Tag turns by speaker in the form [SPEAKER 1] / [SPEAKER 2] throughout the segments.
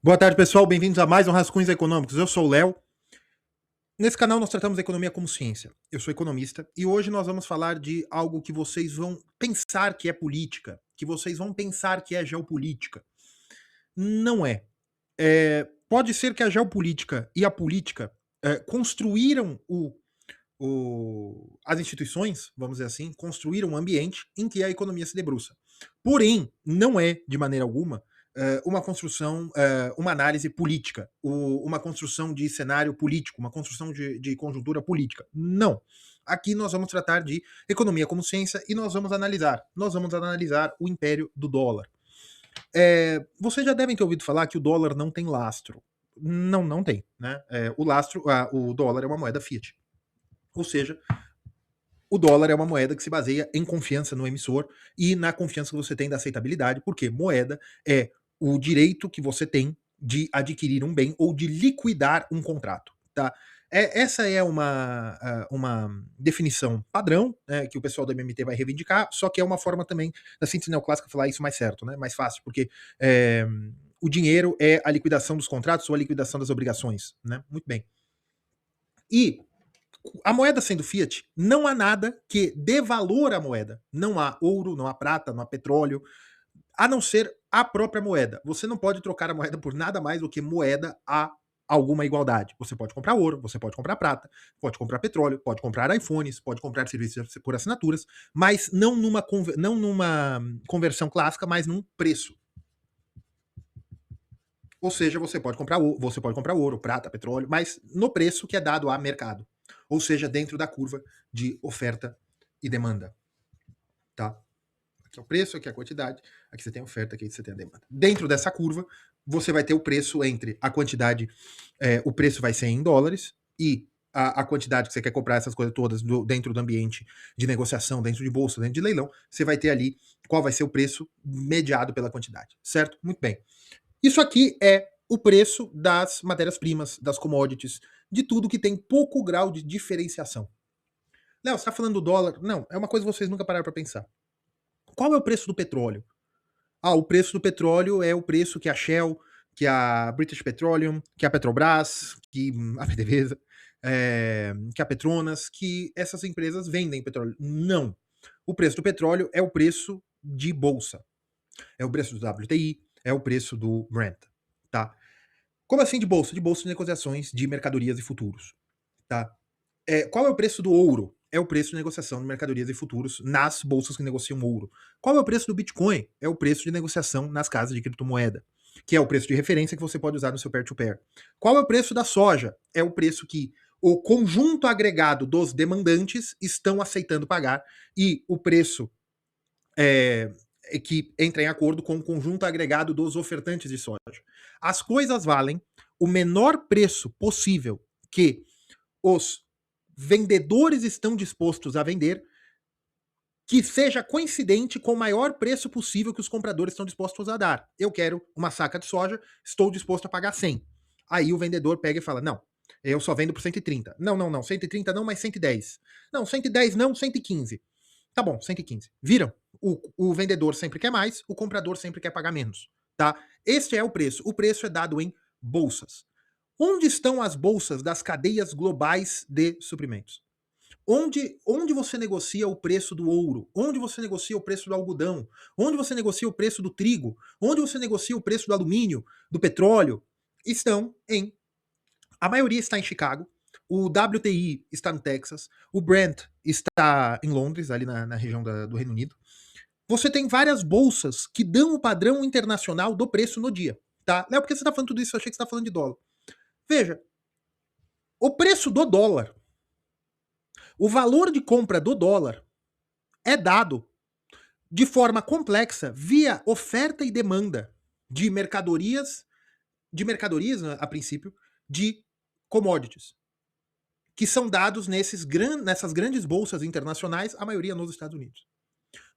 [SPEAKER 1] Boa tarde, pessoal. Bem-vindos a mais um Rascunhos Econômicos. Eu sou o Léo. Nesse canal nós tratamos a economia como ciência. Eu sou economista e hoje nós vamos falar de algo que vocês vão pensar que é política, que vocês vão pensar que é geopolítica. Não é. Pode ser que a geopolítica e a política construíram as instituições, vamos dizer assim, construíram um ambiente em que a economia se debruça. Porém, não é, de maneira alguma, uma construção, uma análise política, uma construção de cenário político, uma construção de conjuntura política. Não. Aqui nós vamos tratar de economia como ciência e nós vamos analisar. Nós vamos analisar o império do dólar. Vocês já devem ter ouvido falar que o dólar não tem lastro. Não, não tem. Né? O dólar é uma moeda fiat. Ou seja, o dólar é uma moeda que se baseia em confiança no emissor e na confiança que você tem da aceitabilidade, porque moeda é o direito que você tem de adquirir um bem ou de liquidar um contrato, tá? Essa é uma definição padrão, né, que o pessoal do MMT vai reivindicar, só que é uma forma também da síntese neoclássica falar isso mais certo, né, mais fácil, porque o dinheiro é a liquidação dos contratos ou a liquidação das obrigações, né? Muito bem. E a moeda sendo fiat, não há nada que dê valor à moeda. Não há ouro, não há prata, não há petróleo, a não ser a própria moeda. Você não pode trocar a moeda por nada mais do que moeda a alguma igualdade. Você pode comprar ouro, você pode comprar prata, pode comprar petróleo, pode comprar iPhones, pode comprar serviços por assinaturas, mas não numa conversão clássica, mas num preço. Ou seja, você pode comprar ouro, prata, petróleo, mas no preço que é dado a mercado. Ou seja, dentro da curva de oferta e demanda. Tá? Aqui é o preço, aqui é a quantidade, aqui você tem a oferta, aqui você tem a demanda. Dentro dessa curva, você vai ter o preço entre a quantidade, o preço vai ser em dólares e a quantidade que você quer comprar essas coisas todas dentro do ambiente de negociação, dentro de bolsa, dentro de leilão, você vai ter ali qual vai ser o preço mediado pela quantidade, certo? Muito bem. Isso aqui é o preço das matérias-primas, das commodities, de tudo que tem pouco grau de diferenciação. Léo, você está falando do dólar? Não, é uma coisa que vocês nunca pararam para pensar. Qual é o preço do petróleo? Ah, o preço do petróleo é o preço que a Shell, que a British Petroleum, que a Petrobras, que a PDVSA, que a Petronas, que essas empresas vendem petróleo. Não. O preço do petróleo é o preço de bolsa. É o preço do WTI, é o preço do Brent, tá? Como assim de bolsa? De bolsa de negociações de mercadorias e futuros, tá? Qual é o preço do ouro? É o preço de negociação de mercadorias e futuros nas bolsas que negociam ouro. Qual é o preço do Bitcoin? É o preço de negociação nas casas de criptomoeda, que é o preço de referência que você pode usar no seu peer-to-peer. Qual é o preço da soja? É o preço que o conjunto agregado dos demandantes estão aceitando pagar e o preço é, que entra em acordo com o conjunto agregado dos ofertantes de soja. As coisas valem o menor preço possível que os vendedores estão dispostos a vender, que seja coincidente com o maior preço possível que os compradores estão dispostos a dar. Eu quero uma saca de soja, estou disposto a pagar 100. Aí o vendedor pega e fala: não, eu só vendo por 130. Não, não, não, 130 não, mas 110. Não, 110 não, 115. Tá bom, 115. Viram? O vendedor sempre quer mais, o comprador sempre quer pagar menos. Tá? Este é o preço. O preço é dado em bolsas. Onde estão as bolsas das cadeias globais de suprimentos? Onde você negocia o preço do ouro? Onde você negocia o preço do algodão? Onde você negocia o preço do trigo? Onde você negocia o preço do alumínio, do petróleo? Estão em. A maioria está em Chicago. O WTI está no Texas. O Brent está em Londres, ali na região do Reino Unido. Você tem várias bolsas que dão o padrão internacional do preço no dia. Tá? Léo, por que você está falando tudo isso? Eu achei que você está falando de dólar. Veja, o preço do dólar, o valor de compra do dólar é dado de forma complexa via oferta e demanda de mercadorias, a princípio, de commodities, que são dados nessas grandes bolsas internacionais, a maioria nos Estados Unidos.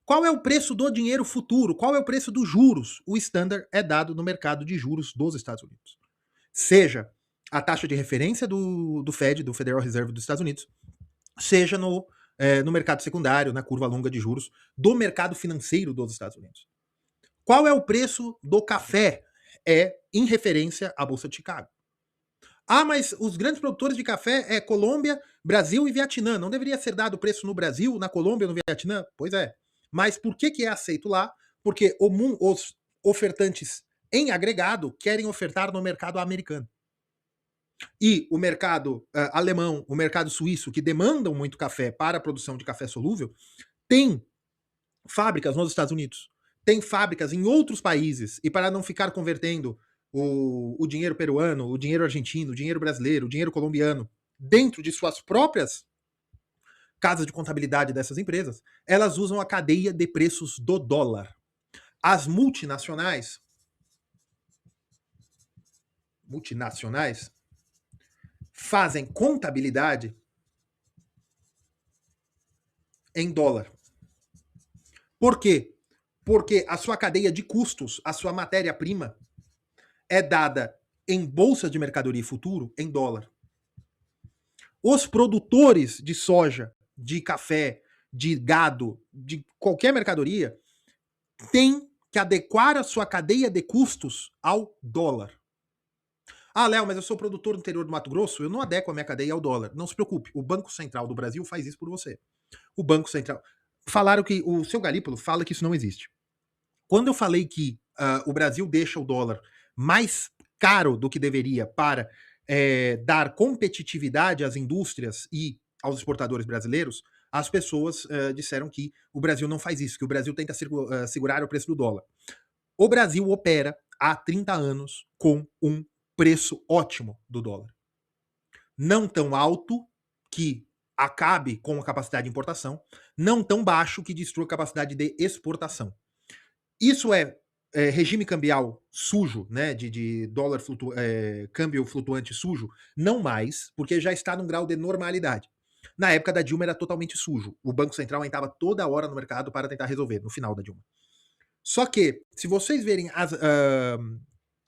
[SPEAKER 1] Qual é o preço do dinheiro futuro? Qual é o preço dos juros? O Standard é dado no mercado de juros dos Estados Unidos. Seja a taxa de referência do Fed, do Federal Reserve dos Estados Unidos, seja no mercado secundário, na curva longa de juros do mercado financeiro dos Estados Unidos. Qual é o preço do café? é em referência à Bolsa de Chicago. Ah, mas os grandes produtores de café é Colômbia, Brasil e Vietnã. Não deveria ser dado preço no Brasil, na Colômbia, no Vietnã? Pois é. Mas por que é aceito lá? Porque os ofertantes em agregado querem ofertar no mercado americano. E o mercado alemão, o mercado suíço, que demandam muito café para a produção de café solúvel, tem fábricas nos Estados Unidos, tem fábricas em outros países, e para não ficar convertendo o dinheiro peruano, o dinheiro argentino, o dinheiro brasileiro, o dinheiro colombiano dentro de suas próprias casas de contabilidade dessas empresas, elas usam a cadeia de preços do dólar. As multinacionais fazem contabilidade em dólar. Por quê? Porque a sua cadeia de custos, a sua matéria-prima, é dada em bolsa de mercadoria e futuro em dólar. Os produtores de soja, de café, de gado, de qualquer mercadoria, têm que adequar a sua cadeia de custos ao dólar. Ah, Léo, mas eu sou produtor no interior do Mato Grosso, eu não adequo a minha cadeia ao dólar. Não se preocupe, o Banco Central do Brasil faz isso por você. O Banco Central... Falaram que... O seu Galípolo fala que isso não existe. Quando eu falei que o Brasil deixa o dólar mais caro do que deveria para dar competitividade às indústrias e aos exportadores brasileiros, as pessoas disseram que o Brasil não faz isso, que o Brasil tenta segurar o preço do dólar. O Brasil opera há 30 anos com um preço ótimo do dólar. Não tão alto que acabe com a capacidade de importação, não tão baixo que destrua a capacidade de exportação. Isso é regime cambial sujo, né, de dólar câmbio flutuante sujo? Não mais, porque já está num grau de normalidade. Na época da Dilma era totalmente sujo. O Banco Central entrava toda hora no mercado para tentar resolver, no final da Dilma. Só que, se vocês verem,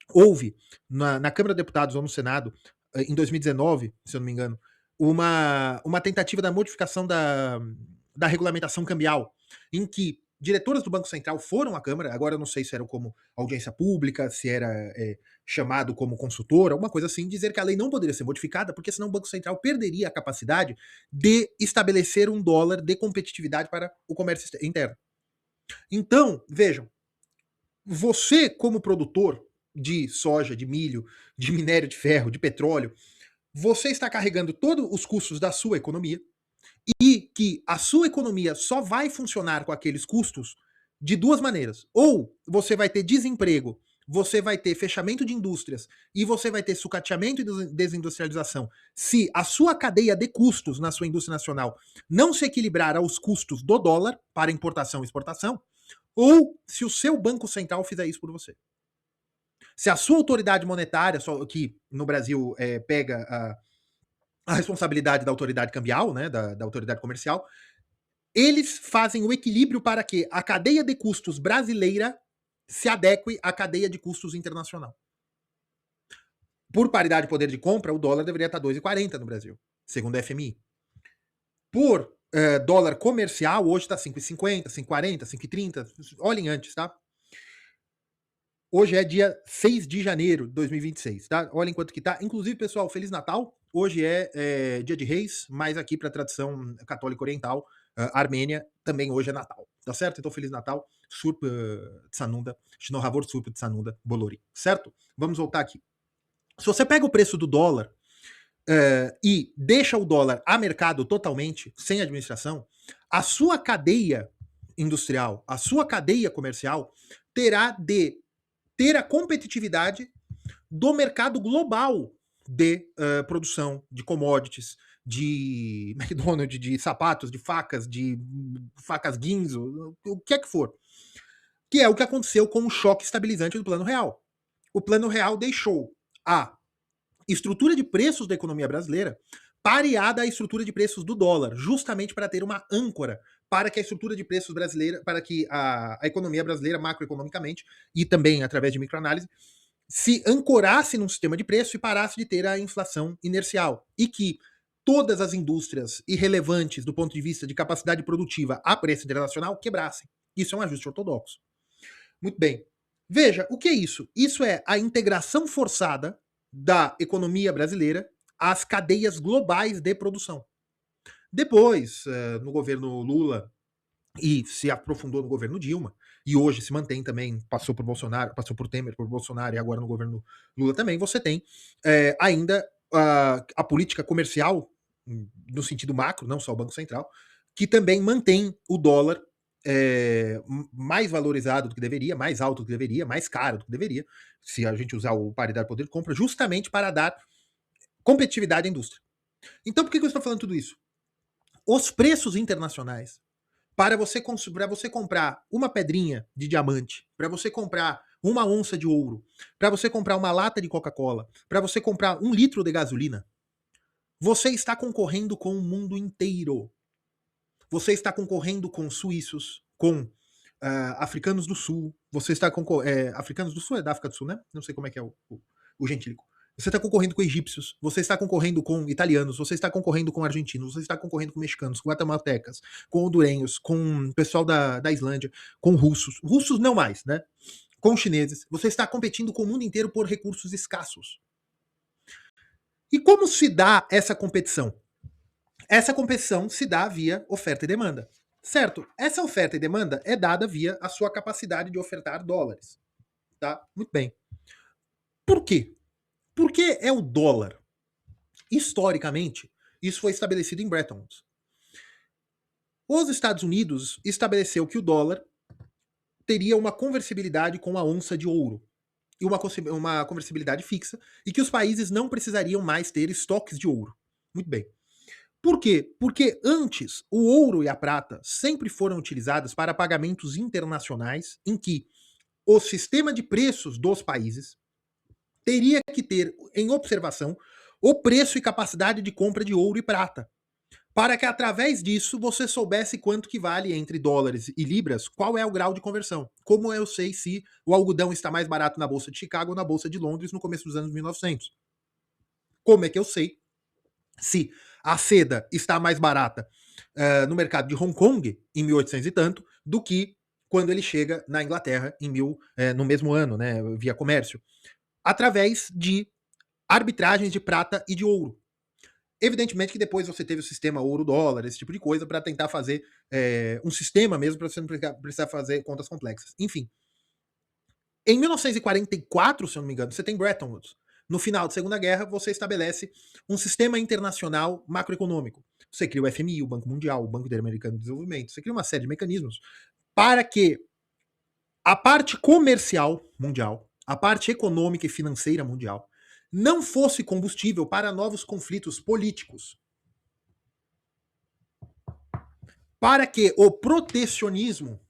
[SPEAKER 1] houve na Câmara de Deputados ou no Senado, em 2019, se eu não me engano, uma tentativa da modificação da regulamentação cambial, em que diretoras do Banco Central foram à Câmara, agora eu não sei se era como audiência pública, se era chamado como consultor, alguma coisa assim, dizer que a lei não poderia ser modificada, porque senão o Banco Central perderia a capacidade de estabelecer um dólar de competitividade para o comércio interno. Então, vejam, você como produtor de soja, de milho, de minério de ferro, de petróleo, você está carregando todos os custos da sua economia, e que a sua economia só vai funcionar com aqueles custos de duas maneiras. Ou você vai ter desemprego, você vai ter fechamento de indústrias e você vai ter sucateamento e desindustrialização se a sua cadeia de custos na sua indústria nacional não se equilibrar aos custos do dólar para importação e exportação, ou se o seu Banco Central fizer isso por você. Se a sua autoridade monetária, que no Brasil pega a responsabilidade da autoridade cambial, né, da autoridade comercial, eles fazem o equilíbrio para que a cadeia de custos brasileira se adeque à cadeia de custos internacional. Por paridade de poder de compra, o dólar deveria estar 2,40 no Brasil, segundo a FMI. Por dólar comercial, hoje está 5,50, 5,40, 5,30. Olhem antes, tá? Hoje é dia 6 de janeiro de 2026, tá? Olhem quanto que tá. Inclusive, pessoal, Feliz Natal. Hoje é dia de Reis, mas aqui para a tradição católica oriental, Armênia, também hoje é Natal, tá certo? Então, Feliz Natal, Surp Tsanunda, Shinohavor Surp Tsanunda Bolori, certo? Vamos voltar aqui. Se você pega o preço do dólar e deixa o dólar a mercado totalmente, sem administração, a sua cadeia industrial, a sua cadeia comercial terá de ter a competitividade do mercado global de produção de commodities, de McDonald's, de sapatos, de facas Ginzo, o que é que for. Que é o que aconteceu com o choque estabilizante do Plano Real. O Plano Real deixou a estrutura de preços da economia brasileira pareada à estrutura de preços do dólar, justamente para ter uma âncora para que a estrutura de preços brasileira, para que a economia brasileira, macroeconomicamente, e também através de microanálise, se ancorasse num sistema de preço e parasse de ter a inflação inercial. E que todas as indústrias irrelevantes do ponto de vista de capacidade produtiva a preço internacional quebrassem. Isso é um ajuste ortodoxo. Muito bem. Veja, o que é isso? Isso é a integração forçada da economia brasileira às cadeias globais de produção. Depois, no governo Lula, e se aprofundou no governo Dilma, e hoje se mantém também, passou por Bolsonaro, passou por Temer, por Bolsonaro, e agora no governo Lula também, você tem ainda a política comercial, no sentido macro, não só o Banco Central, que também mantém o dólar mais valorizado do que deveria, mais alto do que deveria, mais caro do que deveria, se a gente usar o paridade poder de compra, justamente para dar competitividade à indústria. Então, por que eu estou falando tudo isso? Os preços internacionais para você comprar uma pedrinha de diamante, para você comprar uma onça de ouro, para você comprar uma lata de Coca-Cola, para você comprar 1 litro de gasolina, você está concorrendo com o mundo inteiro. Você está concorrendo com suíços, com africanos do sul, você está concorrendo. Africanos do sul é da África do Sul, né? Não sei como é que é o gentílico. Você está concorrendo com egípcios, você está concorrendo com italianos, você está concorrendo com argentinos, você está concorrendo com mexicanos, com guatemaltecas, com hondurenhos, com pessoal da Islândia, com russos. Russos não mais, né? Com chineses. Você está competindo com o mundo inteiro por recursos escassos. E como se dá essa competição? Essa competição se dá via oferta e demanda. Certo? Essa oferta e demanda é dada via a sua capacidade de ofertar dólares. Tá? Muito bem. Por quê? Porque é o dólar. Historicamente, isso foi estabelecido em Bretton Woods. Os Estados Unidos estabeleceu que o dólar teria uma conversibilidade com a onça de ouro e uma conversibilidade fixa e que os países não precisariam mais ter estoques de ouro. Muito bem. Por quê? Porque antes o ouro e a prata sempre foram utilizados para pagamentos internacionais em que o sistema de preços dos países teria que ter em observação o preço e capacidade de compra de ouro e prata, para que através disso você soubesse quanto que vale entre dólares e libras, qual é o grau de conversão. Como eu sei se o algodão está mais barato na bolsa de Chicago ou na bolsa de Londres no começo dos anos 1900? Como é que eu sei se a seda está mais barata no mercado de Hong Kong em 1800 e tanto do que quando ele chega na Inglaterra no mesmo ano, né, via comércio, através de arbitragens de prata e de ouro. Evidentemente que depois você teve o sistema ouro-dólar, esse tipo de coisa, para tentar fazer um sistema mesmo, para você não precisar fazer contas complexas. Enfim. Em 1944, se eu não me engano, você tem Bretton Woods. No final da Segunda Guerra, você estabelece um sistema internacional macroeconômico. Você cria o FMI, o Banco Mundial, o Banco Interamericano de Desenvolvimento. Você cria uma série de mecanismos para que a parte comercial mundial, a parte econômica e financeira mundial, não fosse combustível para novos conflitos políticos. Para que o protecionismo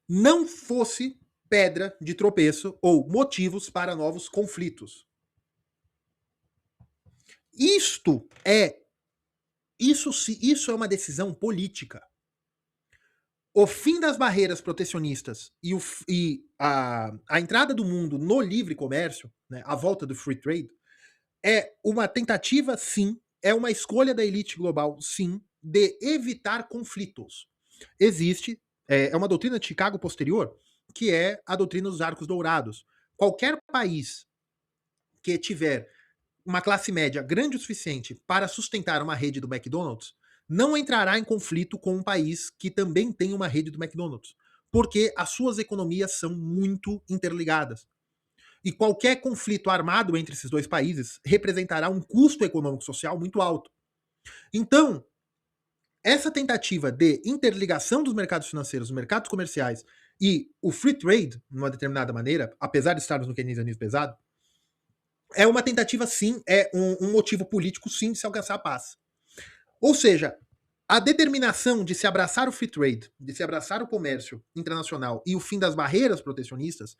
[SPEAKER 1] não fosse pedra de tropeço ou motivos para novos conflitos. Isso é uma decisão política. O fim das barreiras protecionistas e a entrada do mundo no livre comércio, né, a volta do free trade, é uma tentativa, sim, é uma escolha da elite global, sim, de evitar conflitos. Existe, é uma doutrina de Chicago posterior, que é a doutrina dos arcos dourados. Qualquer país que tiver uma classe média grande o suficiente para sustentar uma rede do McDonald's não entrará em conflito com um país que também tem uma rede do McDonald's, porque as suas economias são muito interligadas. E qualquer conflito armado entre esses dois países representará um custo econômico-social muito alto. Então, essa tentativa de interligação dos mercados financeiros, dos mercados comerciais e o free trade, de uma determinada maneira, apesar de estarmos no keynesianismo pesado, é uma tentativa, sim, é um motivo político, sim, de se alcançar a paz. Ou seja, a determinação de se abraçar o free trade, de se abraçar o comércio internacional e o fim das barreiras protecionistas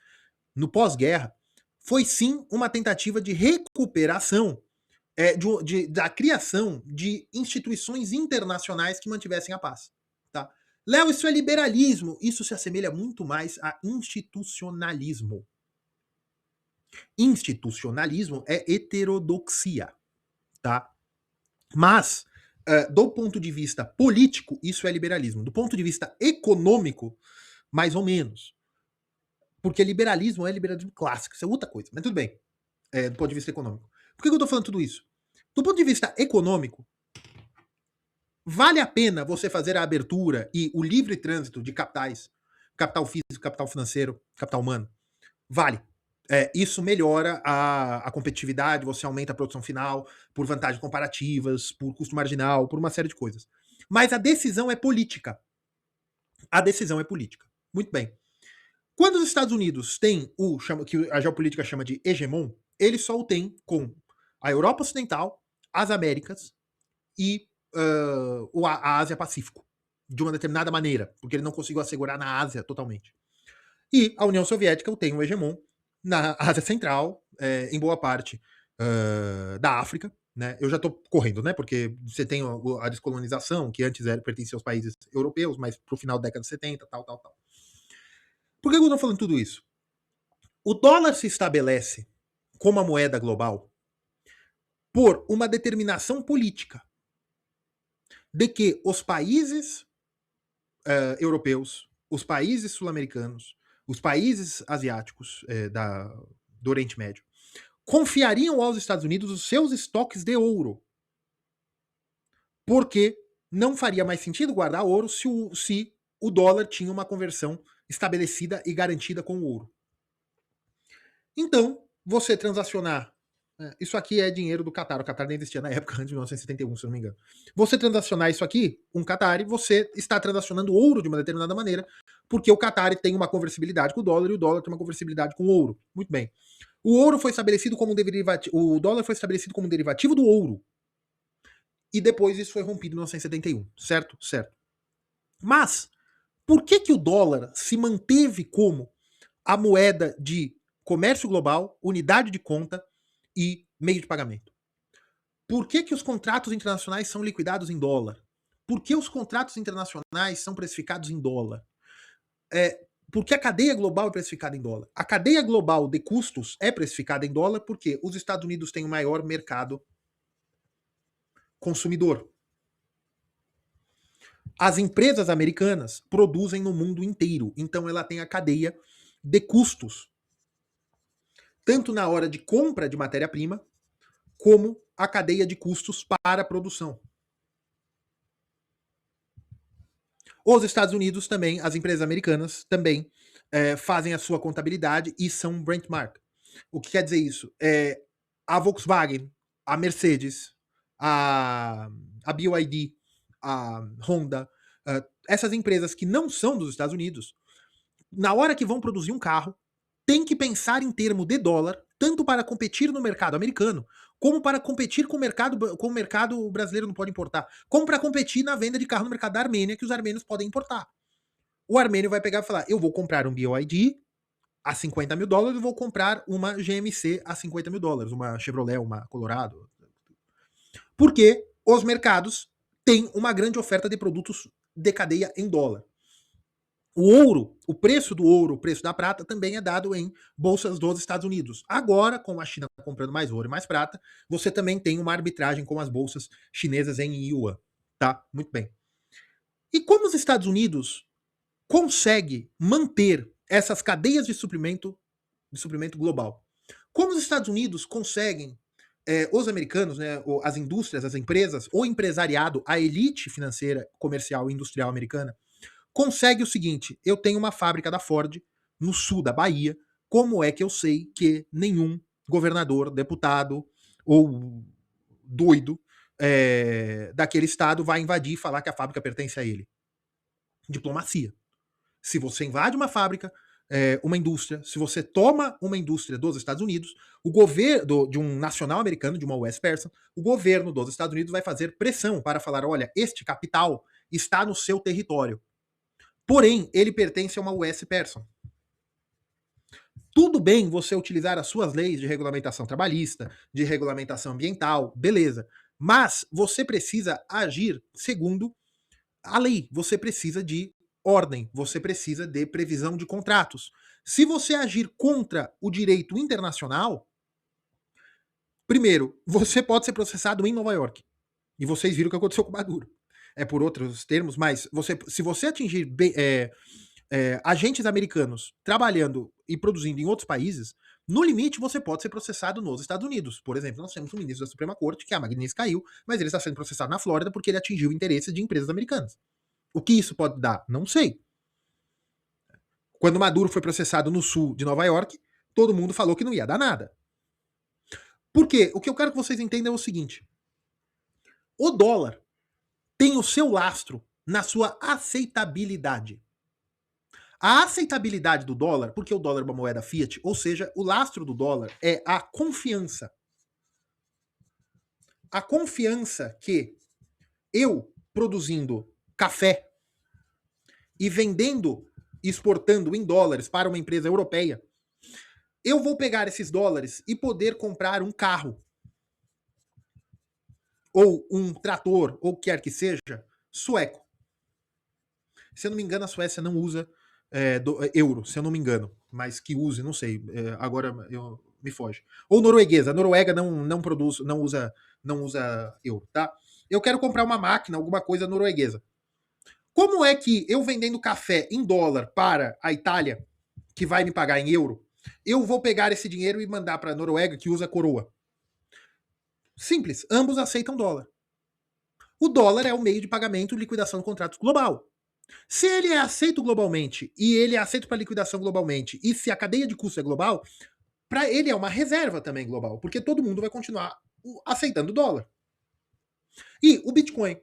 [SPEAKER 1] no pós-guerra, foi sim uma tentativa de recuperação da criação de instituições internacionais que mantivessem a paz. Tá? Léo, isso é liberalismo. Isso se assemelha muito mais a institucionalismo. Institucionalismo é heterodoxia, tá? Mas Do ponto de vista político, isso é liberalismo. Do ponto de vista econômico, mais ou menos. Porque liberalismo é liberalismo clássico, isso é outra coisa. Mas tudo bem, do ponto de vista econômico. Por que eu tô falando tudo isso? Do ponto de vista econômico, vale a pena você fazer a abertura e o livre trânsito de capitais, capital físico, capital financeiro, capital humano? Vale. Isso melhora a competitividade, você aumenta a produção final, por vantagens comparativas, por custo marginal, por uma série de coisas. Mas a decisão é política. A decisão é política. Muito bem. Quando os Estados Unidos têm que a geopolítica chama de hegemon, ele só o tem com a Europa Ocidental, as Américas e a Ásia-Pacífico, de uma determinada maneira, porque ele não conseguiu assegurar na Ásia totalmente. E a União Soviética tem um hegemon na Ásia Central, em boa parte da África. Né? Eu já estou correndo, né? Porque você tem a descolonização, que antes pertencia aos países europeus, mas para o final da década de 70, tal. Por que eu estou falando tudo isso? O dólar se estabelece como a moeda global por uma determinação política de que os países europeus, os países sul-americanos, os países asiáticos do Oriente Médio confiariam aos Estados Unidos os seus estoques de ouro. Porque não faria mais sentido guardar ouro se o dólar tinha uma conversão estabelecida e garantida com o ouro. Então, você transacionar. Isso aqui é dinheiro do Qatar. O Qatar nem existia na época, antes de 1971, se eu não me engano. Você transacionar isso aqui, um Qatar, você está transacionando ouro de uma determinada maneira, porque o Qatar tem uma conversibilidade com o dólar e o dólar tem uma conversibilidade com o ouro. Muito bem. O ouro foi estabelecido como um derivativo. O dólar foi estabelecido como um derivativo do ouro. E depois isso foi rompido em 1971. Certo? Certo. Mas, por que o dólar se manteve como a moeda de comércio global, unidade de conta e meio de pagamento? Por que os contratos internacionais são liquidados em dólar? Por que os contratos internacionais são precificados em dólar? Porque a cadeia global é precificada em dólar. A cadeia global de custos é precificada em dólar porque os Estados Unidos têm o maior mercado consumidor. As empresas americanas produzem no mundo inteiro, então ela tem a cadeia de custos, tanto na hora de compra de matéria-prima, como a cadeia de custos para a produção. Os Estados Unidos também, as empresas americanas também fazem a sua contabilidade e são benchmark. O que quer dizer isso? A Volkswagen, a Mercedes, a BYD, a Honda, essas empresas que não são dos Estados Unidos, na hora que vão produzir um carro, tem que pensar em termo de dólar, tanto para competir no mercado americano, como para competir com o mercado brasileiro não pode importar, como para competir na venda de carro no mercado da Armênia, que os armênios podem importar. O armênio vai pegar e falar, eu vou comprar um BYD a $50 mil, eu vou comprar uma GMC a $50 mil, uma Chevrolet, uma Colorado. Porque os mercados têm uma grande oferta de produtos de cadeia em dólar. O ouro, o preço do ouro, o preço da prata também é dado em bolsas dos Estados Unidos. Agora, com a China comprando mais ouro e mais prata, você também tem uma arbitragem com as bolsas chinesas em yuan, tá? Muito bem. E como os Estados Unidos consegue manter essas cadeias de suprimento global? Como os Estados Unidos conseguem, os americanos, né, as indústrias, as empresas, o empresariado, a elite financeira, comercial e industrial americana, consegue o seguinte, eu tenho uma fábrica da Ford no sul da Bahia, como é que eu sei que nenhum governador, deputado ou doido daquele estado vai invadir e falar que a fábrica pertence a ele? Diplomacia. Se você invade uma fábrica, uma indústria, se você toma uma indústria dos Estados Unidos, o governo de um nacional americano, de uma US person, o governo dos Estados Unidos vai fazer pressão para falar, olha, este capital está no seu território. Porém, ele pertence a uma US person. Tudo bem você utilizar as suas leis de regulamentação trabalhista, de regulamentação ambiental, beleza. Mas você precisa agir segundo a lei. Você precisa de ordem, você precisa de previsão de contratos. Se você agir contra o direito internacional, primeiro, você pode ser processado em Nova York. E vocês viram o que aconteceu com o Maduro. É por outros termos, mas se você atingir agentes americanos trabalhando e produzindo em outros países, no limite você pode ser processado nos Estados Unidos. Por exemplo, nós temos um ministro da Suprema Corte, que a Magnitsky caiu, mas ele está sendo processado na Flórida porque ele atingiu interesses de empresas americanas. O que isso pode dar? Não sei. Quando Maduro foi processado no sul de Nova York, todo mundo falou que não ia dar nada. Por quê? O que eu quero que vocês entendam é o seguinte: o dólar tem o seu lastro na sua aceitabilidade. A aceitabilidade do dólar, porque o dólar é uma moeda fiat, ou seja, o lastro do dólar é a confiança. A confiança que eu, produzindo café e vendendo e exportando em dólares para uma empresa europeia, eu vou pegar esses dólares e poder comprar um carro, ou um trator, ou o que quer que seja, sueco. Se eu não me engano, a Suécia não usa euro, se eu não me engano, mas que use, não sei, agora me foge. Ou norueguesa, a Noruega não produz, não usa euro, tá? Eu quero comprar uma máquina, alguma coisa norueguesa. Como é que eu vendendo café em dólar para a Itália, que vai me pagar em euro, eu vou pegar esse dinheiro e mandar para a Noruega, que usa coroa? Simples, ambos aceitam dólar. O dólar é o meio de pagamento e liquidação de contratos global. Se ele é aceito globalmente e ele é aceito para liquidação globalmente, e se a cadeia de custo é global, para ele é uma reserva também global, porque todo mundo vai continuar aceitando dólar. E o Bitcoin,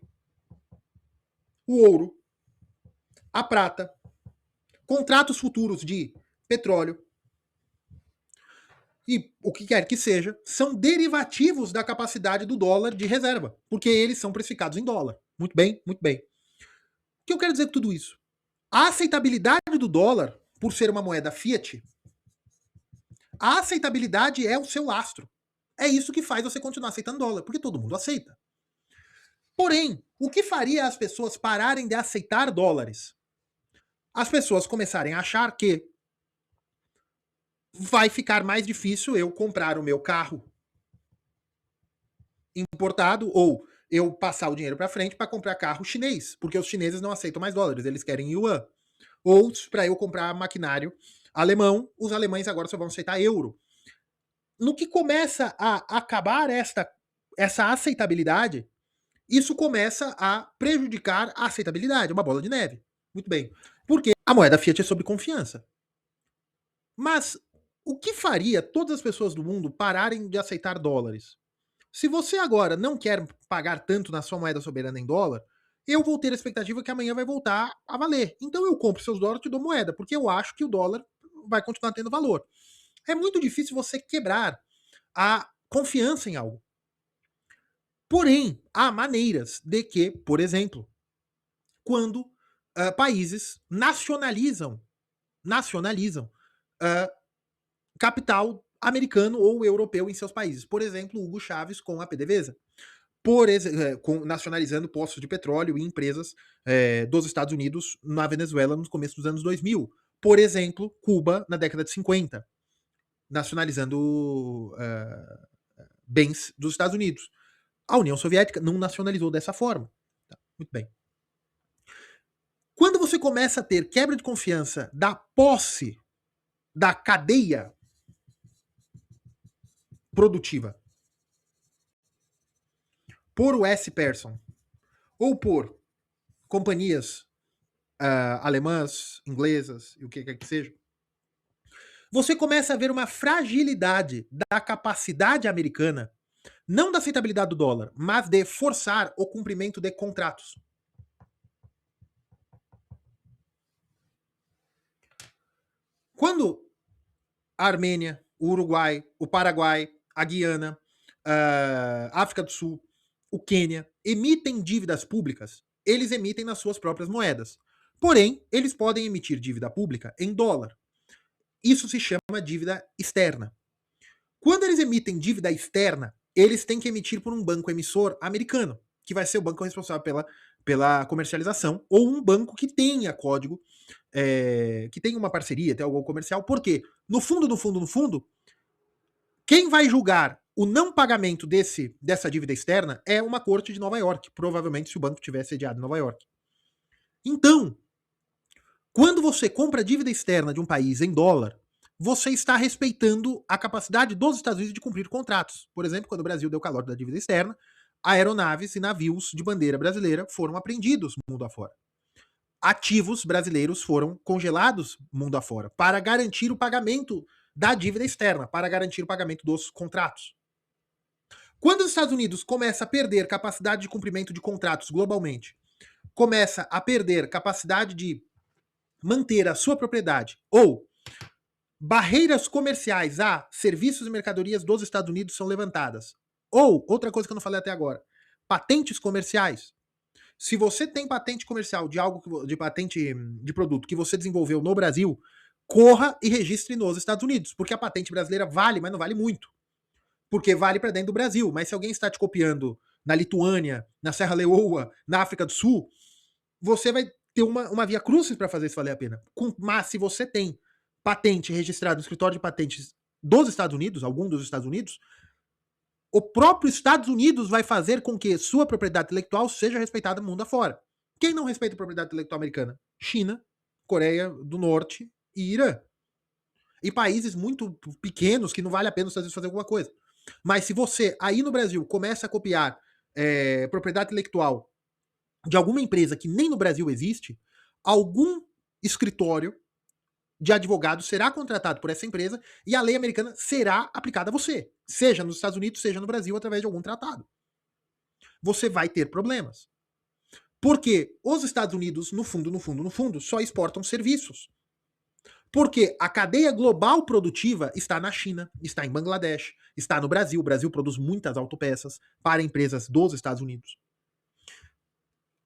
[SPEAKER 1] o ouro, a prata, contratos futuros de petróleo e o que quer que seja, são derivativos da capacidade do dólar de reserva, porque eles são precificados em dólar. Muito bem, muito bem. O que eu quero dizer com tudo isso? A aceitabilidade do dólar, por ser uma moeda fiat, a aceitabilidade é o seu lastro. É isso que faz você continuar aceitando dólar, porque todo mundo aceita. Porém, o que faria as pessoas pararem de aceitar dólares? As pessoas começarem a achar que vai ficar mais difícil eu comprar o meu carro importado ou eu passar o dinheiro para frente para comprar carro chinês, porque os chineses não aceitam mais dólares, eles querem yuan. Ou para eu comprar maquinário alemão, os alemães agora só vão aceitar euro. No que começa a acabar essa aceitabilidade, isso começa a prejudicar a aceitabilidade, uma bola de neve. Muito bem. Porque a moeda fiat é sobre confiança. Mas o que faria todas as pessoas do mundo pararem de aceitar dólares? Se você agora não quer pagar tanto na sua moeda soberana em dólar, eu vou ter a expectativa que amanhã vai voltar a valer. Então eu compro seus dólares e te dou moeda, porque eu acho que o dólar vai continuar tendo valor. É muito difícil você quebrar a confiança em algo. Porém, há maneiras de que, por exemplo, quando países nacionalizam capital americano ou europeu em seus países. Por exemplo, Hugo Chávez com a PDVSA. Nacionalizando postos de petróleo e empresas dos Estados Unidos na Venezuela no começo dos anos 2000. Por exemplo, Cuba na década de 50, nacionalizando bens dos Estados Unidos. A União Soviética não nacionalizou dessa forma. Tá, muito bem. Quando você começa a ter quebra de confiança da posse da cadeia produtiva por Wes Persson ou por companhias alemãs, inglesas e o que quer que seja, você começa a ver uma fragilidade da capacidade americana, não da aceitabilidade do dólar, mas de forçar o cumprimento de contratos. Quando a Armênia, o Uruguai, o Paraguai, a Guiana, a África do Sul, o Quênia emitem dívidas públicas, eles emitem nas suas próprias moedas. Porém, eles podem emitir dívida pública em dólar. Isso se chama dívida externa. Quando eles emitem dívida externa, eles têm que emitir por um banco emissor americano, que vai ser o banco responsável pela comercialização, ou um banco que tenha código, que tenha uma parceria, tem algo comercial. Por quê? No fundo, quem vai julgar o não pagamento dessa dívida externa é uma corte de Nova York, provavelmente se o banco tivesse sediado em Nova York. Então, quando você compra dívida externa de um país em dólar, você está respeitando a capacidade dos Estados Unidos de cumprir contratos. Por exemplo, quando o Brasil deu calote da dívida externa, aeronaves e navios de bandeira brasileira foram apreendidos mundo afora. Ativos brasileiros foram congelados mundo afora para garantir o pagamento da dívida externa, para garantir o pagamento dos contratos. Quando os Estados Unidos começa a perder capacidade de cumprimento de contratos globalmente, começa a perder capacidade de manter a sua propriedade ou barreiras comerciais a serviços e mercadorias dos Estados Unidos são levantadas. Ou, outra coisa que eu não falei até agora, patentes comerciais. Se você tem patente comercial de algo, de patente de produto que você desenvolveu no Brasil, corra e registre nos Estados Unidos, porque a patente brasileira vale, mas não vale muito. Porque vale para dentro do Brasil. Mas se alguém está te copiando na Lituânia, na Serra Leoa, na África do Sul, você vai ter uma via crucis para fazer isso valer a pena. Mas se você tem patente registrada no escritório de patentes dos Estados Unidos, algum dos Estados Unidos, o próprio Estados Unidos vai fazer com que sua propriedade intelectual seja respeitada no mundo afora. Quem não respeita a propriedade intelectual americana? China, Coreia do Norte e Irã. E países muito pequenos que não vale a pena os Estados Unidos fazer alguma coisa. Mas se você, aí no Brasil, começa a copiar propriedade intelectual de alguma empresa que nem no Brasil existe, algum escritório de advogado será contratado por essa empresa e a lei americana será aplicada a você, seja nos Estados Unidos, seja no Brasil, através de algum tratado. Você vai ter problemas. Porque os Estados Unidos, no fundo, só exportam serviços. Porque a cadeia global produtiva está na China, está em Bangladesh, está no Brasil. O Brasil produz muitas autopeças para empresas dos Estados Unidos.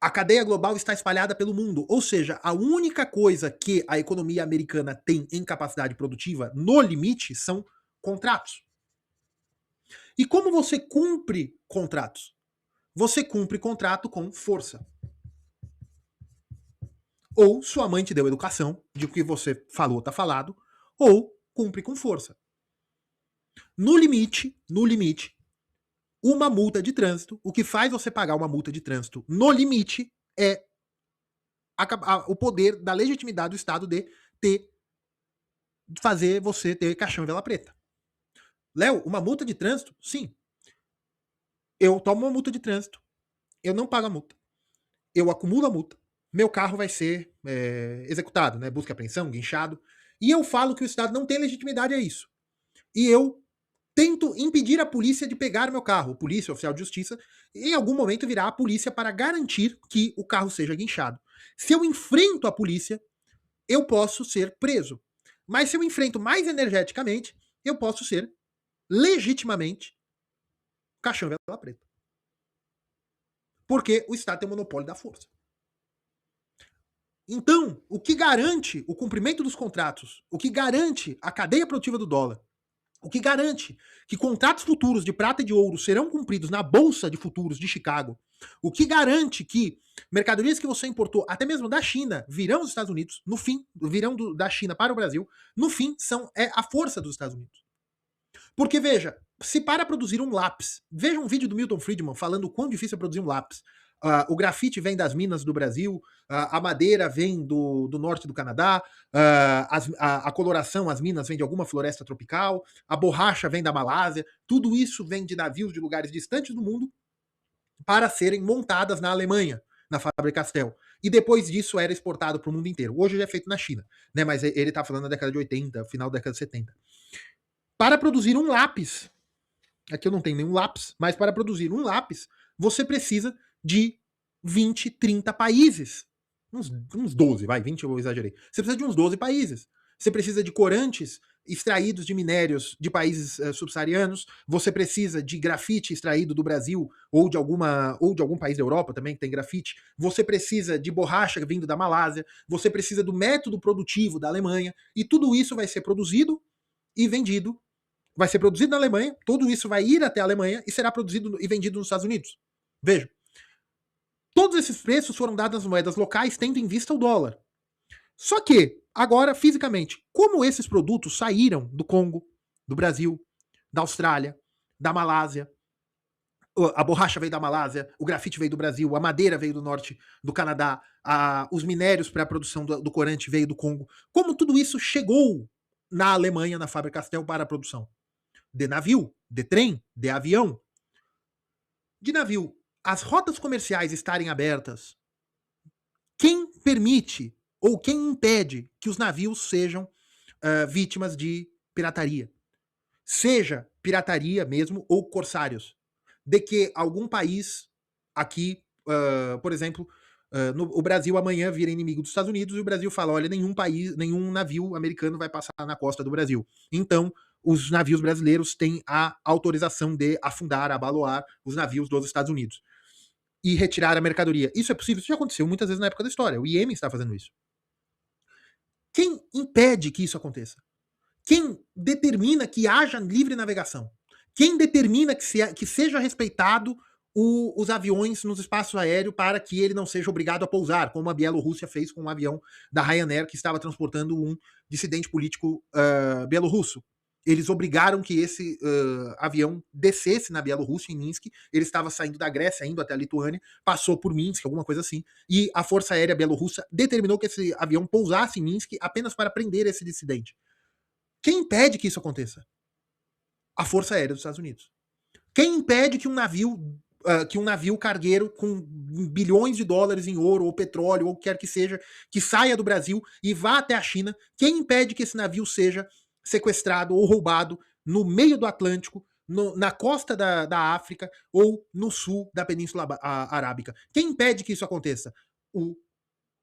[SPEAKER 1] A cadeia global está espalhada pelo mundo, ou seja, a única coisa que a economia americana tem em capacidade produtiva, no limite, são contratos. E como você cumpre contratos? Você cumpre contrato com força. Ou sua mãe te deu educação, de que você falou tá falado, ou cumpre com força. No limite, uma multa de trânsito, o que faz você pagar uma multa de trânsito no limite é o poder da legitimidade do Estado de fazer você ter caixão e vela preta. Léo, uma multa de trânsito? Sim. Eu tomo uma multa de trânsito, eu não pago a multa, eu acumulo a multa, meu carro vai ser executado, né? Busca e apreensão, guinchado, e eu falo que o Estado não tem legitimidade a isso. E eu tento impedir a polícia de pegar meu carro. Polícia, oficial de justiça, em algum momento virá a polícia para garantir que o carro seja guinchado. Se eu enfrento a polícia, eu posso ser preso. Mas se eu enfrento mais energeticamente, eu posso ser legitimamente caixão vela preta. Porque o Estado tem o monopólio da força. Então, o que garante o cumprimento dos contratos, o que garante a cadeia produtiva do dólar, o que garante que contratos futuros de prata e de ouro serão cumpridos na Bolsa de Futuros de Chicago, o que garante que mercadorias que você importou, até mesmo da China, virão aos Estados Unidos, no fim, virão da China para o Brasil, no fim, é a força dos Estados Unidos. Porque, veja, se para produzir um lápis, veja um vídeo do Milton Friedman falando o quão difícil é produzir um lápis. O grafite vem das minas do Brasil, a madeira vem do norte do Canadá, a coloração, as minas vêm de alguma floresta tropical, a borracha vem da Malásia, tudo isso vem de navios de lugares distantes do mundo para serem montadas na Alemanha, na fábrica Castel. E depois disso era exportado para o mundo inteiro. Hoje já é feito na China, né? Mas ele está falando da década de 80, final da década de 70. Para produzir um lápis, aqui eu não tenho nenhum lápis, mas para produzir um lápis, você precisa de 20, 30 países. Uns 12, vai, 20 eu exagerei. Você precisa de uns 12 países. Você precisa de corantes extraídos de minérios de países subsaarianos. Você precisa de grafite extraído do Brasil ou de algum país da Europa também que tem grafite. Você precisa de borracha vindo da Malásia. Você precisa do método produtivo da Alemanha. E tudo isso vai ser produzido e vendido. Vai ser produzido na Alemanha. Tudo isso vai ir até a Alemanha e será produzido e vendido nos Estados Unidos. Veja. Todos esses preços foram dados nas moedas locais, tendo em vista o dólar. Só que, agora, fisicamente, como esses produtos saíram do Congo, do Brasil, da Austrália, da Malásia, a borracha veio da Malásia, o grafite veio do Brasil, a madeira veio do norte do Canadá, os minérios para a produção do corante veio do Congo. Como tudo isso chegou na Alemanha, na Faber-Castell, para a produção? De navio, de trem, de avião. De navio, as rotas comerciais estarem abertas, quem permite ou quem impede que os navios sejam vítimas de pirataria? Seja pirataria mesmo ou corsários. De que algum país aqui, por exemplo, o Brasil amanhã vira inimigo dos Estados Unidos e o Brasil fala, olha, nenhum navio americano vai passar na costa do Brasil. Então, os navios brasileiros têm a autorização de afundar, abaloar os navios dos Estados Unidos e retirar a mercadoria. Isso é possível? Isso já aconteceu muitas vezes na época da história. O Iêmen está fazendo isso. Quem impede que isso aconteça? Quem determina que haja livre navegação? Quem determina que seja respeitado os aviões nos espaços aéreos para que ele não seja obrigado a pousar, como a Bielorrússia fez com um avião da Ryanair que estava transportando um dissidente político bielorrusso? Eles obrigaram que esse avião descesse na Bielorrússia, em Minsk. Ele estava saindo da Grécia, indo até a Lituânia, passou por Minsk, alguma coisa assim, e a Força Aérea Bielorrussa determinou que esse avião pousasse em Minsk apenas para prender esse dissidente. Quem impede que isso aconteça? A Força Aérea dos Estados Unidos. Quem impede que um navio cargueiro com bilhões de dólares em ouro ou petróleo ou o que quer que seja, que saia do Brasil e vá até a China, quem impede que esse navio seja sequestrado ou roubado no meio do Atlântico, na costa da África ou no sul da Península Arábica? Quem impede que isso aconteça?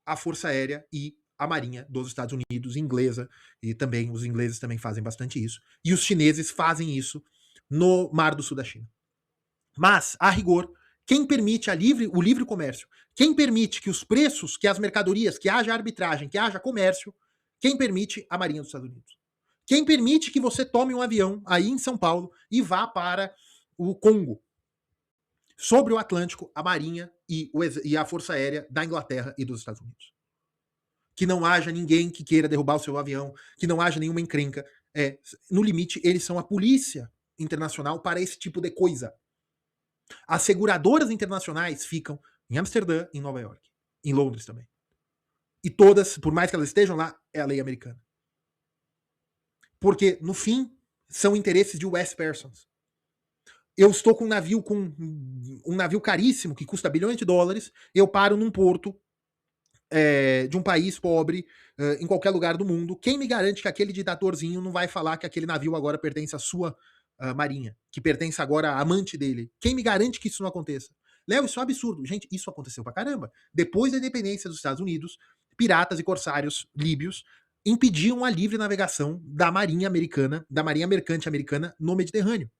[SPEAKER 1] A Força Aérea e a Marinha dos Estados Unidos, inglesa, e também os ingleses também fazem bastante isso, e os chineses fazem isso no Mar do Sul da China. Mas, a rigor, quem permite o livre comércio, quem permite que os preços, que as mercadorias, que haja arbitragem, que haja comércio, quem permite? A Marinha dos Estados Unidos. Quem permite que você tome um avião aí em São Paulo e vá para o Congo? Sobre o Atlântico, a Marinha e a Força Aérea da Inglaterra e dos Estados Unidos. Que não haja ninguém que queira derrubar o seu avião, que não haja nenhuma encrenca. No limite, eles são a polícia internacional para esse tipo de coisa. As seguradoras internacionais ficam em Amsterdã, em Nova York, em Londres também. E todas, por mais que elas estejam lá, é a lei americana. Porque, no fim, são interesses de US persons. Eu estou com um navio caríssimo, que custa bilhões de dólares, eu paro num porto de um país pobre, em qualquer lugar do mundo. Quem me garante que aquele ditadorzinho não vai falar que aquele navio agora pertence à sua marinha, que pertence agora à amante dele? Quem me garante que isso não aconteça? Léo, isso é um absurdo. Gente, isso aconteceu pra caramba. Depois da independência dos Estados Unidos, piratas e corsários líbios impediam a livre navegação da marinha americana, da marinha mercante americana no Mediterrâneo.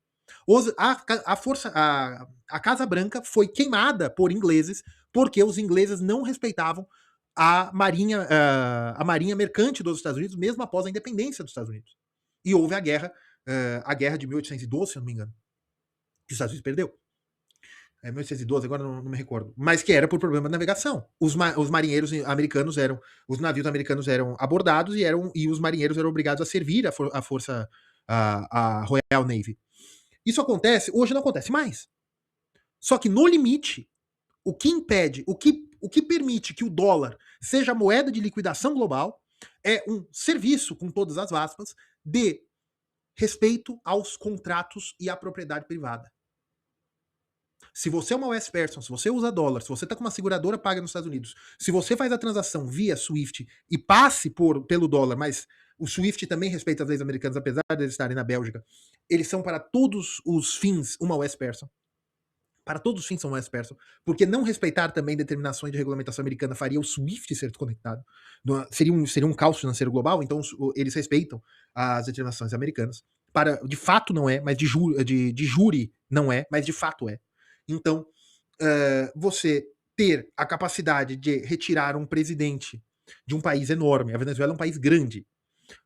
[SPEAKER 1] A Casa Branca foi queimada por ingleses porque os ingleses não respeitavam a marinha mercante dos Estados Unidos, mesmo após a independência dos Estados Unidos. E houve a guerra de 1812, se eu não me engano, que os Estados Unidos perdeu. 1812, agora não me recordo. Mas que era por problema de navegação. Os marinheiros americanos os navios americanos eram abordados e os marinheiros eram obrigados a servir a força, a Royal Navy. Isso acontece, hoje não acontece mais. Só que no limite, o que impede, o que permite que o dólar seja a moeda de liquidação global é um serviço, com todas as aspas, de respeito aos contratos e à propriedade privada. Se você é uma US person, se você usa dólar, se você está com uma seguradora paga nos Estados Unidos, se você faz a transação via SWIFT e passe pelo dólar, mas o SWIFT também respeita as leis americanas, apesar de eles estarem na Bélgica, eles são para todos os fins uma US person. Para todos os fins são US person, porque não respeitar também determinações de regulamentação americana faria o SWIFT ser desconectado. Seria um caos financeiro global, então eles respeitam as determinações americanas. De fato não é, mas de júri não é, mas de fato é. Então, você ter a capacidade de retirar um presidente de um país enorme, a Venezuela é um país grande,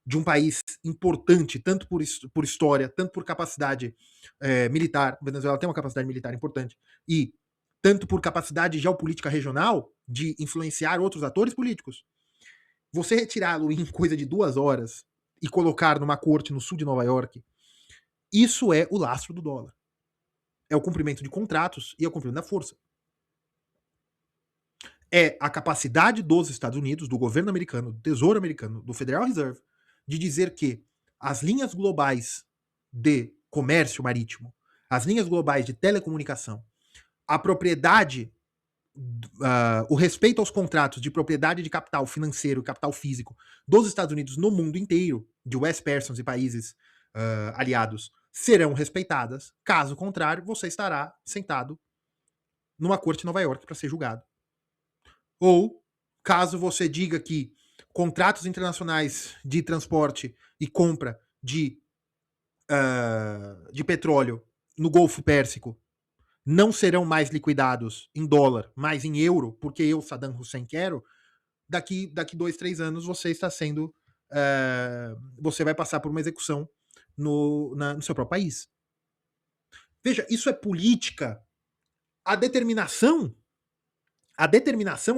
[SPEAKER 1] de um país importante, tanto por história, tanto por capacidade militar, a Venezuela tem uma capacidade militar importante, e tanto por capacidade geopolítica regional de influenciar outros atores políticos. Você retirá-lo em coisa de 2 horas e colocar numa corte no sul de Nova York, isso é o lastro do dólar. é o cumprimento de contratos e é o cumprimento da força. É a capacidade dos Estados Unidos, do governo americano, do Tesouro americano, do Federal Reserve, de dizer que as linhas globais de comércio marítimo, as linhas globais de telecomunicação, a propriedade, o respeito aos contratos de propriedade de capital financeiro e capital físico dos Estados Unidos no mundo inteiro, de West Persons e países aliados, serão respeitadas. Caso contrário, você estará sentado numa corte em Nova York para ser julgado. Ou, caso você diga que contratos internacionais de transporte e compra de petróleo no Golfo Pérsico não serão mais liquidados em dólar, mas em euro, porque eu, Saddam Hussein, quero, daqui 2, 3 anos você está sendo... você vai passar por uma execução no seu próprio país. Veja, isso é política. A determinação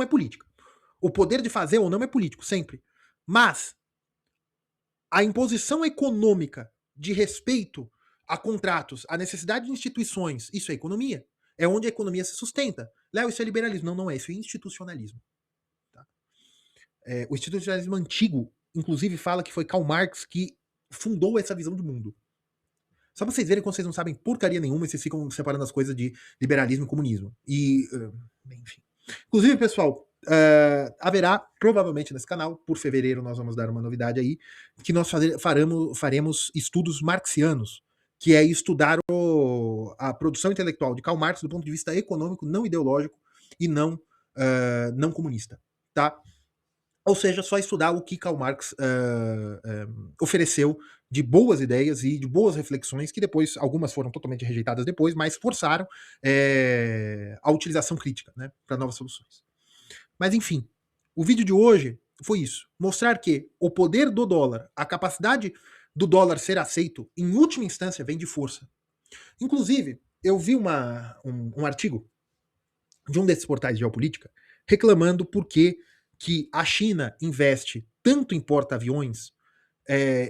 [SPEAKER 1] é política. O poder de fazer ou não é político, sempre. Mas a imposição econômica de respeito a contratos, a necessidade de instituições, isso é economia. É onde a economia se sustenta. Léo, isso é liberalismo. Não, não é. Isso é institucionalismo. Tá? O institucionalismo antigo, inclusive, fala que foi Karl Marx que fundou essa visão de mundo. Só pra vocês verem quando vocês não sabem porcaria nenhuma e vocês ficam separando as coisas de liberalismo e comunismo. E, enfim. Inclusive, pessoal, haverá, provavelmente nesse canal, por fevereiro nós vamos dar uma novidade aí, que nós faremos estudos marxianos, que é estudar a produção intelectual de Karl Marx do ponto de vista econômico, não ideológico e não comunista, tá? Ou seja, só estudar o que Karl Marx ofereceu de boas ideias e de boas reflexões, que depois, algumas foram totalmente rejeitadas depois, mas forçaram a utilização crítica, né, para novas soluções. Mas enfim, o vídeo de hoje foi isso. Mostrar que o poder do dólar, a capacidade do dólar ser aceito, em última instância, vem de força. Inclusive, eu vi um artigo de um desses portais de geopolítica reclamando por que a China investe tanto em porta-aviões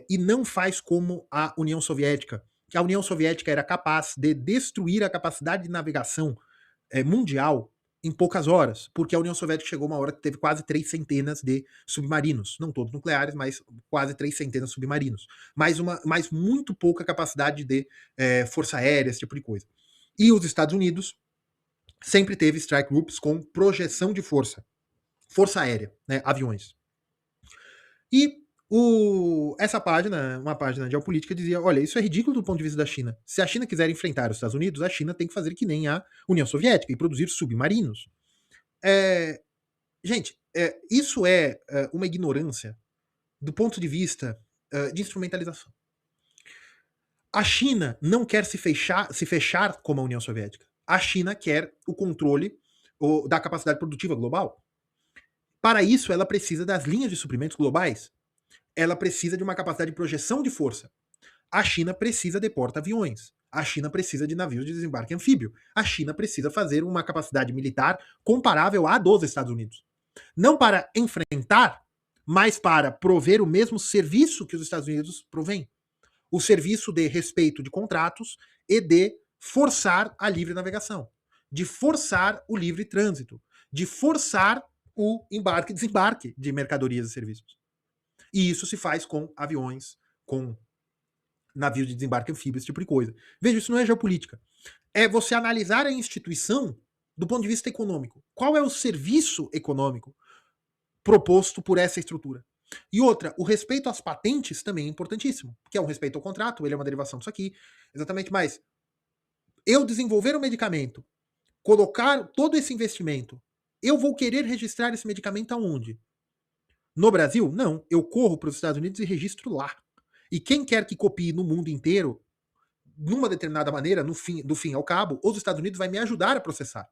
[SPEAKER 1] e não faz como a União Soviética, que a União Soviética era capaz de destruir a capacidade de navegação mundial em poucas horas, porque a União Soviética chegou uma hora que teve quase 3 centenas de submarinos, não todos nucleares, mas quase 3 centenas de submarinos, mais muito pouca capacidade de força aérea, esse tipo de coisa. E os Estados Unidos sempre teve strike groups com projeção de força aérea, né, aviões. E essa página, uma página de geopolítica, dizia, olha, isso é ridículo do ponto de vista da China. Se a China quiser enfrentar os Estados Unidos, a China tem que fazer que nem a União Soviética e produzir submarinos. Gente, isso é uma ignorância do ponto de vista de instrumentalização. A China não quer se fechar como a União Soviética. A China quer o controle da capacidade produtiva global. Para isso, ela precisa das linhas de suprimentos globais. Ela precisa de uma capacidade de projeção de força. A China precisa de porta-aviões. A China precisa de navios de desembarque anfíbio. A China precisa fazer uma capacidade militar comparável à dos Estados Unidos. Não para enfrentar, mas para prover o mesmo serviço que os Estados Unidos provêm. O serviço de respeito de contratos e de forçar a livre navegação, de forçar o livre trânsito, de forçar o embarque e desembarque de mercadorias e serviços. E isso se faz com aviões, com navios de desembarque anfíbio, esse tipo de coisa. Veja, isso não é geopolítica. É você analisar a instituição do ponto de vista econômico. Qual é o serviço econômico proposto por essa estrutura? E outra, o respeito às patentes também é importantíssimo, que é um respeito ao contrato, ele é uma derivação disso aqui, exatamente, mas eu desenvolver um medicamento, colocar todo esse investimento, eu vou querer registrar esse medicamento aonde? No Brasil? Não, eu corro para os Estados Unidos e registro lá. E quem quer que copie no mundo inteiro, numa determinada maneira, do fim ao cabo, os Estados Unidos vai me ajudar a processar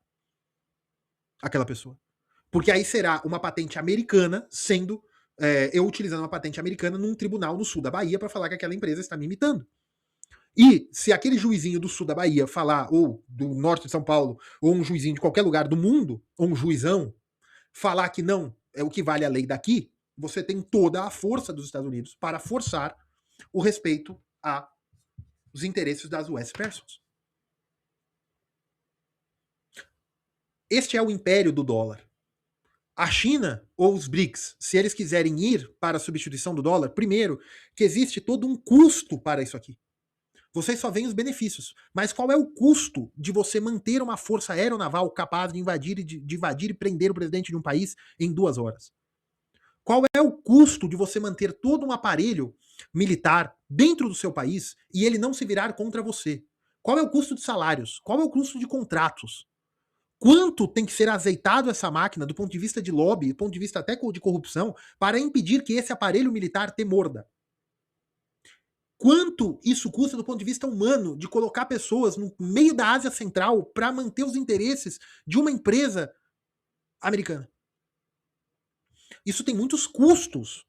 [SPEAKER 1] aquela pessoa. Porque aí será uma patente americana sendo eu utilizando uma patente americana num tribunal no sul da Bahia para falar que aquela empresa está me imitando. E se aquele juizinho do sul da Bahia falar, ou do norte de São Paulo, ou um juizinho de qualquer lugar do mundo, ou um juizão, falar que não é o que vale a lei daqui, você tem toda a força dos Estados Unidos para forçar o respeito aos interesses das US Persons. Este é o império do dólar. A China ou os BRICS, se eles quiserem ir para a substituição do dólar, primeiro, que existe todo um custo para isso aqui. Vocês só veem os benefícios. Mas qual é o custo de você manter uma força aeronaval capaz de invadir e prender o presidente de um país em 2 horas? Qual é o custo de você manter todo um aparelho militar dentro do seu país e ele não se virar contra você? Qual é o custo de salários? Qual é o custo de contratos? Quanto tem que ser azeitado essa máquina do ponto de vista de lobby, do ponto de vista até de corrupção, para impedir que esse aparelho militar te morda? Quanto isso custa do ponto de vista humano, de colocar pessoas no meio da Ásia Central para manter os interesses de uma empresa americana? Isso tem muitos custos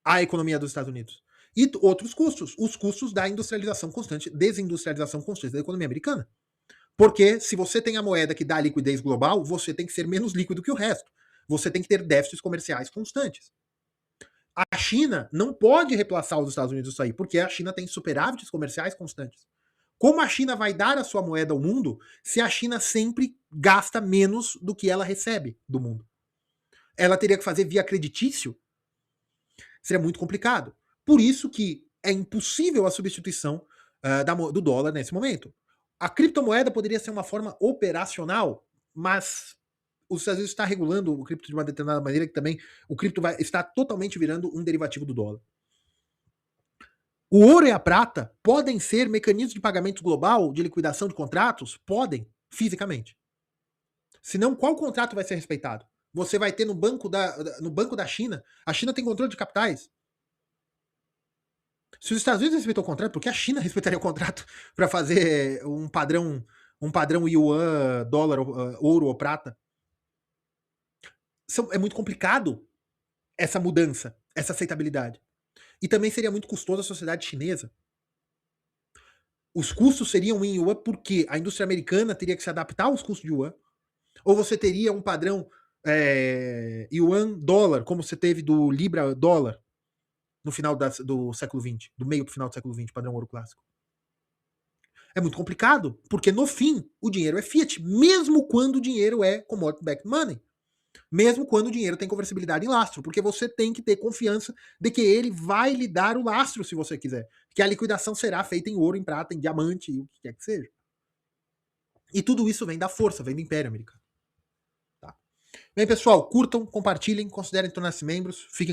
[SPEAKER 1] à economia dos Estados Unidos. E outros custos, os custos da industrialização constante, desindustrialização constante da economia americana. Porque se você tem a moeda que dá liquidez global, você tem que ser menos líquido que o resto. Você tem que ter déficits comerciais constantes. A China não pode reemplaçar os Estados Unidos isso aí, porque a China tem superávites comerciais constantes. Como a China vai dar a sua moeda ao mundo se a China sempre gasta menos do que ela recebe do mundo? Ela teria que fazer via creditício? Seria muito complicado. Por isso que é impossível a substituição do dólar nesse momento. A criptomoeda poderia ser uma forma operacional, mas os Estados Unidos está regulando o cripto de uma determinada maneira que também o cripto está totalmente virando um derivativo do dólar. O ouro e a prata podem ser mecanismos de pagamento global de liquidação de contratos? Podem, fisicamente. Senão, qual contrato vai ser respeitado? Você vai ter no banco da China, a China tem controle de capitais. Se os Estados Unidos respeitam o contrato, por que a China respeitaria o contrato para fazer um padrão yuan, dólar, ouro ou prata? É muito complicado essa mudança, essa aceitabilidade. E também seria muito custoso à sociedade chinesa. Os custos seriam em yuan porque a indústria americana teria que se adaptar aos custos de yuan. Ou você teria um padrão yuan dólar, como você teve do libra dólar no final do século XX, do meio pro final do século XX, padrão ouro clássico. É muito complicado, porque no fim o dinheiro é fiat, mesmo quando o dinheiro é commodity backed money. Mesmo quando o dinheiro tem conversibilidade em lastro, porque você tem que ter confiança de que ele vai lhe dar o lastro se você quiser. Que a liquidação será feita em ouro, em prata, em diamante, o que quer que seja. E tudo isso vem da força, vem do Império Americano. Tá? Bem, pessoal, curtam, compartilhem, considerem tornar-se membros, fiquem